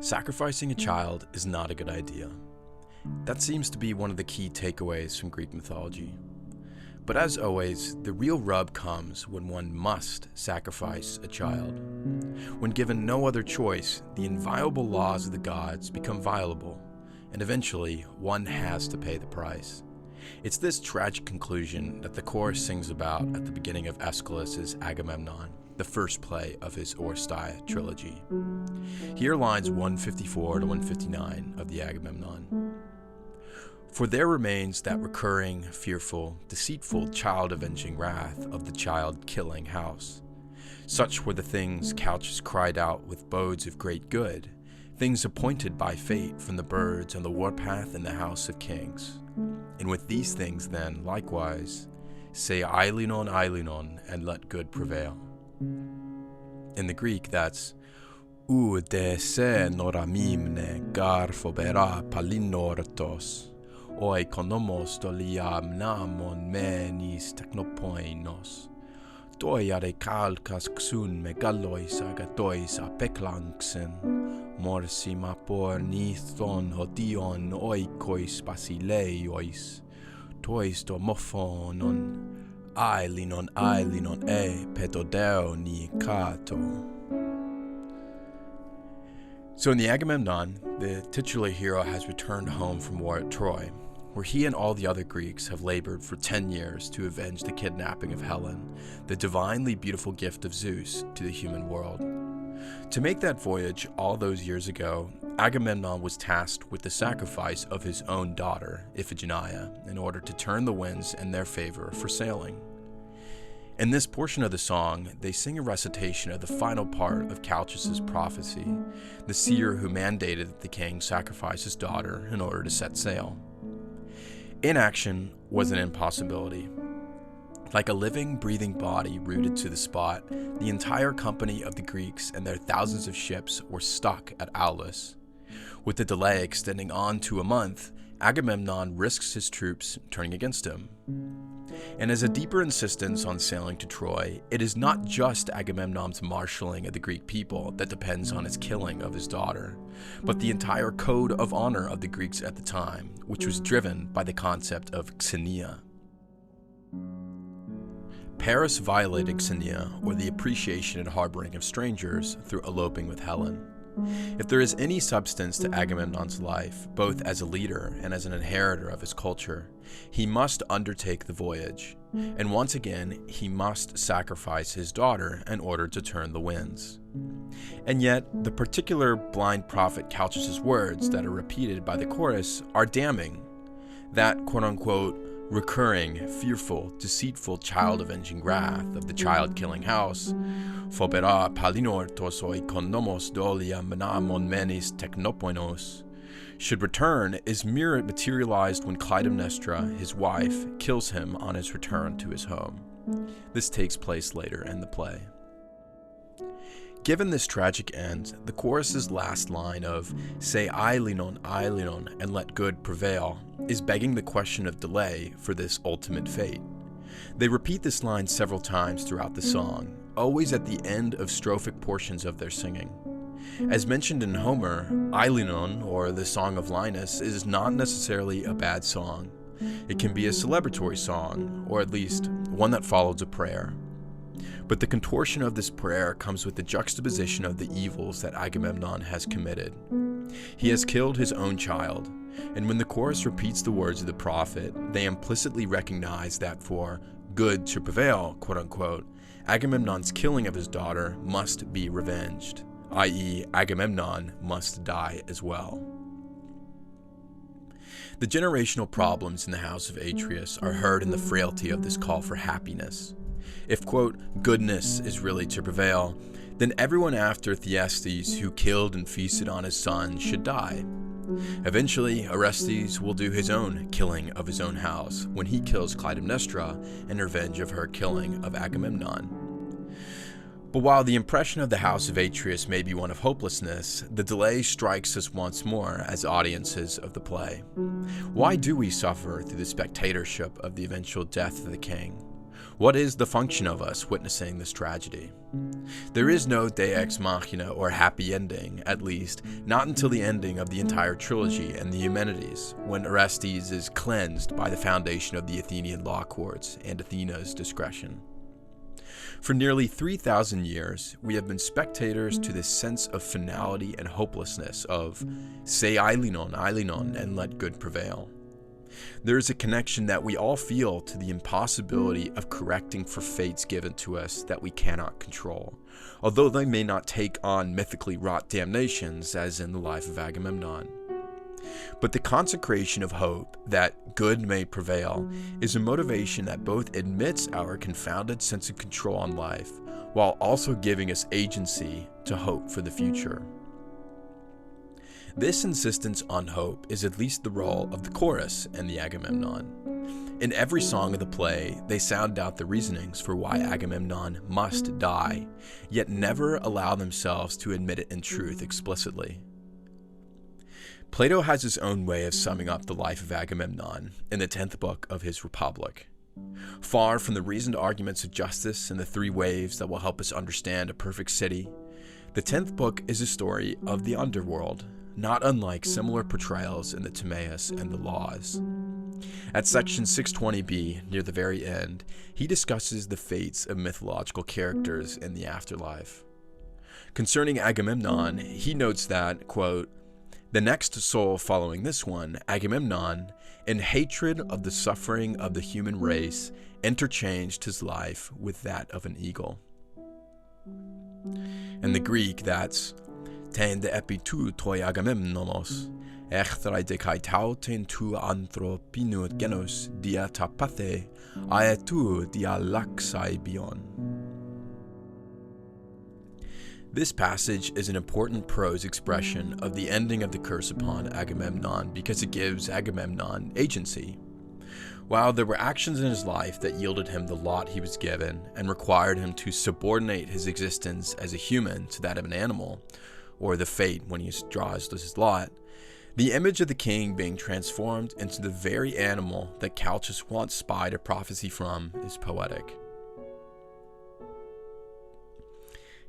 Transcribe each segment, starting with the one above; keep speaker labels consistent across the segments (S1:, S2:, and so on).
S1: Sacrificing a child is not a good idea. That seems to be one of the key takeaways from Greek mythology. But as always, the real rub comes when one must sacrifice a child. When given no other choice, the inviolable laws of the gods become violable, and eventually one has to pay the price. It's this tragic conclusion that the chorus sings about at the beginning of Aeschylus' Agamemnon, the first play of his Oresteia trilogy. Here lines 154 to 159 of the Agamemnon. For there remains that recurring, fearful, deceitful, child-avenging wrath of the child-killing house. Such were the things Calchas cried out with bodes of great good, things appointed by fate from the birds on the warpath in the house of kings. And with these things then, likewise, say Eilenon, and let good prevail. In the Greek, that's ou de se noramimne garphobera palinortos, oi konomos doliam namon menis technopoinos, toiare kalkas xun megalois agatois apeklanksen, morsima por nithon hodion oikois basileiois, tois domophonon, Eilenon pedodeo ni kato. So in the Agamemnon, the titular hero has returned home from war at Troy, where he and all the other Greeks have labored for 10 years to avenge the kidnapping of Helen, the divinely beautiful gift of Zeus to the human world. To make that voyage all those years ago, Agamemnon was tasked with the sacrifice of his own daughter, Iphigenia, in order to turn the winds in their favor for sailing. In this portion of the song, they sing a recitation of the final part of Calchas' prophecy, the seer who mandated that the king sacrifice his daughter in order to set sail. Inaction was an impossibility. Like a living, breathing body rooted to the spot, the entire company of the Greeks and their thousands of ships were stuck at Aulis. With the delay extending on to a month, Agamemnon risks his troops turning against him. And as a deeper insistence on sailing to Troy, it is not just Agamemnon's marshalling of the Greek people that depends on his killing of his daughter, but the entire code of honor of the Greeks at the time, which was driven by the concept of xenia. Paris violated xenia, or the appreciation and harboring of strangers, through eloping with Helen. If there is any substance to Agamemnon's life, both as a leader and as an inheritor of his culture, he must undertake the voyage, and once again he must sacrifice his daughter in order to turn the winds. And yet, the particular blind prophet Calchas' words that are repeated by the chorus are damning. That quote-unquote recurring, fearful, deceitful child-avenging wrath of the child-killing house, phobera palinortos oi konomos dolia menamon menis technopoinos, should return is materialized when Clytemnestra, his wife, kills him on his return to his home. This takes place later in the play. Given this tragic end, the chorus's last line of say Eilenon, and let good prevail is begging the question of delay for this ultimate fate. They repeat this line several times throughout the song, always at the end of strophic portions of their singing. As mentioned in Homer, Eilenon, or the Song of Linus, is not necessarily a bad song. It can be a celebratory song, or at least one that follows a prayer. But the contortion of this prayer comes with the juxtaposition of the evils that Agamemnon has committed. He has killed his own child, and when the chorus repeats the words of the prophet, they implicitly recognize that for good to prevail, quote-unquote, Agamemnon's killing of his daughter must be revenged, i.e., Agamemnon must die as well. The generational problems in the house of Atreus are heard in the frailty of this call for happiness. If, quote, goodness is really to prevail, then everyone after Thyestes who killed and feasted on his son should die. Eventually, Orestes will do his own killing of his own house when he kills Clytemnestra in revenge of her killing of Agamemnon. But while the impression of the house of Atreus may be one of hopelessness, the delay strikes us once more as audiences of the play. Why do we suffer through the spectatorship of the eventual death of the king? What is the function of us witnessing this tragedy? There is no Deus ex machina or happy ending, at least not until the ending of the entire trilogy and the Eumenides, when Orestes is cleansed by the foundation of the Athenian law courts and Athena's discretion. For nearly 3,000 years, we have been spectators to this sense of finality and hopelessness of "se ailenon, ailenon, and let good prevail." There is a connection that we all feel to the impossibility of correcting for fates given to us that we cannot control, although they may not take on mythically wrought damnations as in the life of Agamemnon. But the consecration of hope that good may prevail is a motivation that both admits our confounded sense of control on life, while also giving us agency to hope for the future. This insistence on hope is at least the role of the chorus in the Agamemnon. In every song of the play, they sound out the reasonings for why Agamemnon must die, yet never allow themselves to admit it in truth explicitly. Plato has his own way of summing up the life of Agamemnon in the 10th book of his Republic. Far from the reasoned arguments of justice and the three waves that will help us understand a perfect city, the 10th book is a story of the underworld, not unlike similar portrayals in the Timaeus and the Laws. At section 620b, near the very end, he discusses the fates of mythological characters in the afterlife. Concerning Agamemnon, he notes that, quote, "The next soul following this one, Agamemnon, in hatred of the suffering of the human race, interchanged his life with that of an eagle." In the Greek, that's "ten de epitou toi Agamemnomos, echthrai de kai tauten tu anthropinu genos dia tapathe, aetu dia laxai bion." This passage is an important prose expression of the ending of the curse upon Agamemnon because it gives Agamemnon agency. While there were actions in his life that yielded him the lot he was given and required him to subordinate his existence as a human to that of an animal, or the fate when he draws his lot, the image of the king being transformed into the very animal that Calchas once spied a prophecy from is poetic.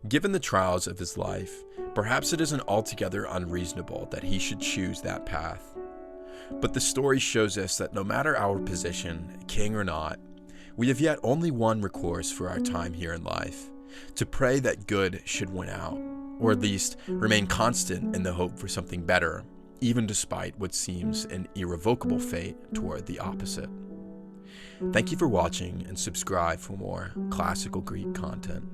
S1: Given the trials of his life, perhaps it isn't altogether unreasonable that he should choose that path. But the story shows us that no matter our position, king or not, we have yet only one recourse for our time here in life, to pray that good should win out, or at least remain constant in the hope for something better, even despite what seems an irrevocable fate toward the opposite. Thank you for watching, and subscribe for more classical Greek content.